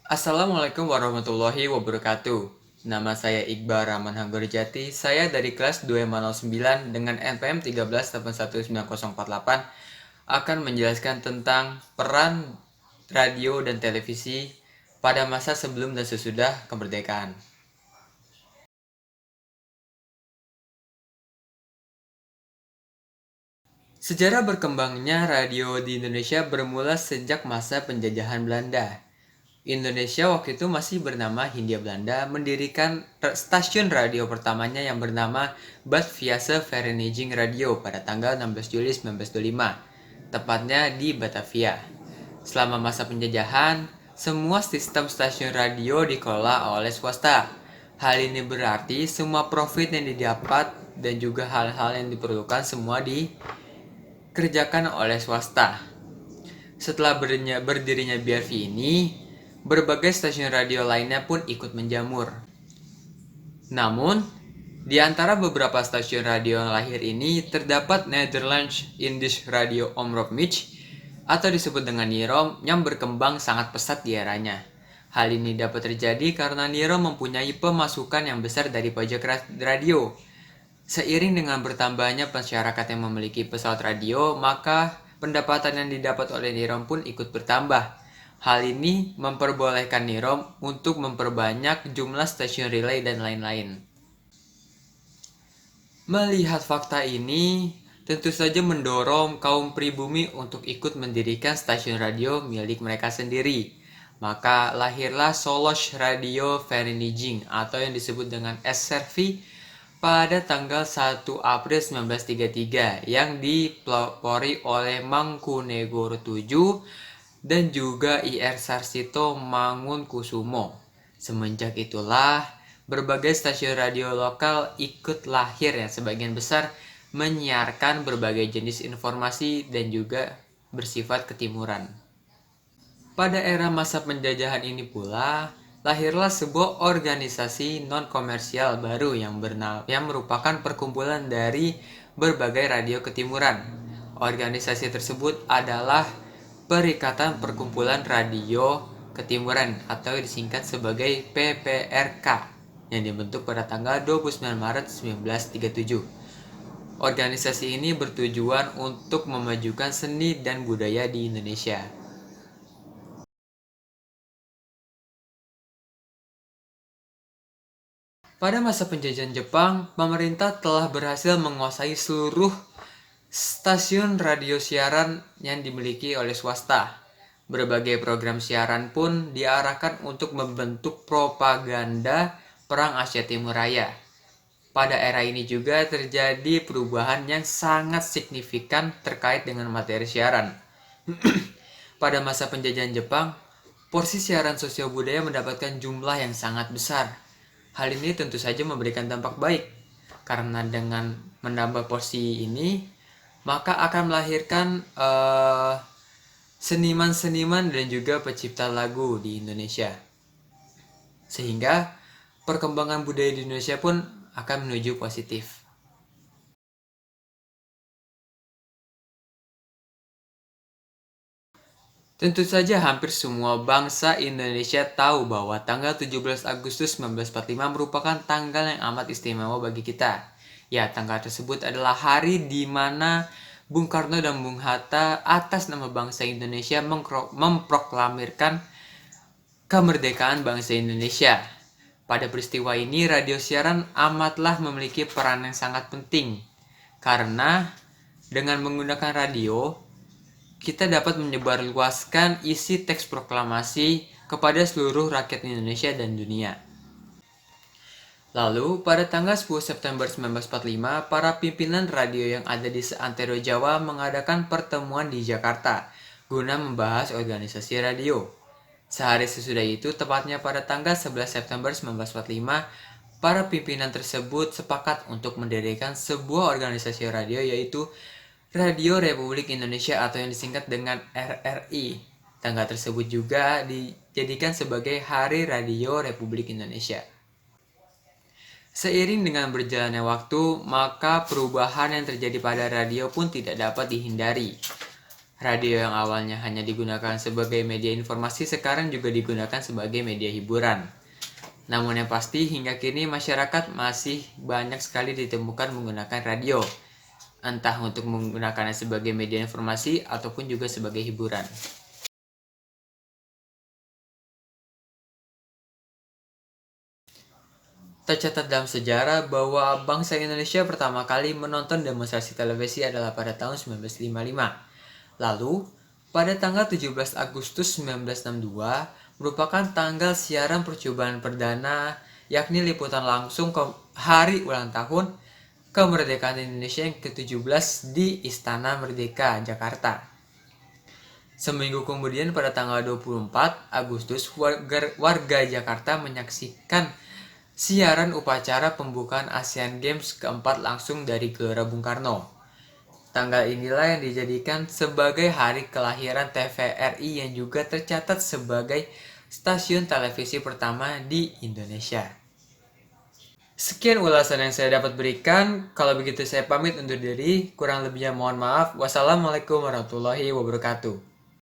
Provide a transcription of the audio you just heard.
Assalamualaikum warahmatullahi wabarakatuh. Nama saya Iqbal Rahman Hanggurjati. Saya dari kelas 209 dengan NPM 13819048 akan menjelaskan tentang peran radio dan televisi pada masa sebelum dan sesudah kemerdekaan. Sejarah berkembangnya radio di Indonesia bermula sejak masa penjajahan Belanda. Indonesia waktu itu masih bernama Hindia Belanda mendirikan stasiun radio pertamanya yang bernama Bad Viase Vereniging Radio pada tanggal 16 Juli 1925, tepatnya di Batavia. Selama masa penjajahan, semua sistem stasiun radio dikelola oleh swasta. Hal ini berarti semua profit yang didapat dan juga hal-hal yang diperlukan semua dikerjakan oleh swasta. Setelah berdirinya BRV ini, berbagai stasiun radio lainnya pun ikut menjamur. Namun, di antara beberapa stasiun radio yang lahir ini terdapat Nederlands Indisch Radio Omroep Mich atau disebut dengan NIROM yang berkembang sangat pesat di eranya. Hal ini dapat terjadi karena NIROM mempunyai pemasukan yang besar dari pajak radio. Seiring dengan bertambahnya masyarakat yang memiliki pesawat radio, maka pendapatan yang didapat oleh NIROM pun ikut bertambah. Hal ini memperbolehkan NIROM untuk memperbanyak jumlah stasiun relay dan lain-lain. Melihat fakta ini, tentu saja mendorong kaum pribumi untuk ikut mendirikan stasiun radio milik mereka sendiri. Maka lahirlah Solos Radio Vereniging atau yang disebut dengan SRV pada tanggal 1 April 1933 yang dipelopori oleh Mangkunegoro VII dan juga IR Sarsito Mangunkusumo. Semenjak itulah berbagai stasiun radio lokal ikut lahir yang sebagian besar menyiarkan berbagai jenis informasi dan juga bersifat ketimuran. Pada era masa penjajahan ini pula, lahirlah sebuah organisasi non-komersial baru yang merupakan perkumpulan dari berbagai radio ketimuran. Organisasi tersebut adalah Perikatan Perkumpulan Radio Ketimuran atau disingkat sebagai PPRK yang dibentuk pada tanggal 29 Maret 1937. Organisasi ini bertujuan untuk memajukan seni dan budaya di Indonesia. Pada masa penjajahan Jepang, pemerintah telah berhasil menguasai seluruh stasiun radio siaran yang dimiliki oleh swasta. Berbagai program siaran pun diarahkan untuk membentuk propaganda Perang Asia Timur Raya. Pada era ini juga terjadi perubahan yang sangat signifikan terkait dengan materi siaran. Pada masa penjajahan Jepang, porsi siaran sosial budaya mendapatkan jumlah yang sangat besar. Hal ini tentu saja memberikan dampak baik, karena dengan menambah porsi ini, maka akan melahirkan seniman-seniman dan juga pencipta lagu di Indonesia. Sehingga perkembangan budaya di Indonesia pun akan menuju positif. Tentu saja hampir semua bangsa Indonesia tahu bahwa tanggal 17 Agustus 1945 merupakan tanggal yang amat istimewa bagi kita. Ya, tanggal tersebut adalah hari di mana Bung Karno dan Bung Hatta atas nama bangsa Indonesia memproklamirkan kemerdekaan bangsa Indonesia. Pada peristiwa ini, radio siaran amatlah memiliki peran yang sangat penting. Karena dengan menggunakan radio, kita dapat menyebarluaskan isi teks proklamasi kepada seluruh rakyat Indonesia dan dunia. Lalu, pada tanggal 10 September 1945, para pimpinan radio yang ada di seantero Jawa mengadakan pertemuan di Jakarta guna membahas organisasi radio. Sehari sesudah itu, tepatnya pada tanggal 11 September 1945, para pimpinan tersebut sepakat untuk mendirikan sebuah organisasi radio yaitu Radio Republik Indonesia atau yang disingkat dengan RRI. Tanggal tersebut juga dijadikan sebagai Hari Radio Republik Indonesia. Seiring dengan berjalannya waktu, maka perubahan yang terjadi pada radio pun tidak dapat dihindari. Radio yang awalnya hanya digunakan sebagai media informasi sekarang juga digunakan sebagai media hiburan. Namun yang pasti hingga kini masyarakat masih banyak sekali ditemukan menggunakan radio, entah untuk menggunakannya sebagai media informasi ataupun juga sebagai hiburan. Tercatat dalam sejarah bahwa bangsa Indonesia pertama kali menonton demonstrasi televisi adalah pada tahun 1955. Lalu, pada tanggal 17 Agustus 1962 merupakan tanggal siaran percobaan perdana, yakni liputan langsung ke hari ulang tahun kemerdekaan Indonesia yang ke-17 di Istana Merdeka, Jakarta. Seminggu kemudian pada tanggal 24 Agustus warga Jakarta menyaksikan siaran upacara pembukaan Asian Games keempat langsung dari Gelora Bung Karno. Tanggal inilah yang dijadikan sebagai hari kelahiran TVRI yang juga tercatat sebagai stasiun televisi pertama di Indonesia. Sekian ulasan yang saya dapat berikan. Kalau begitu saya pamit undur diri. Kurang lebihnya mohon maaf. Wassalamualaikum warahmatullahi wabarakatuh.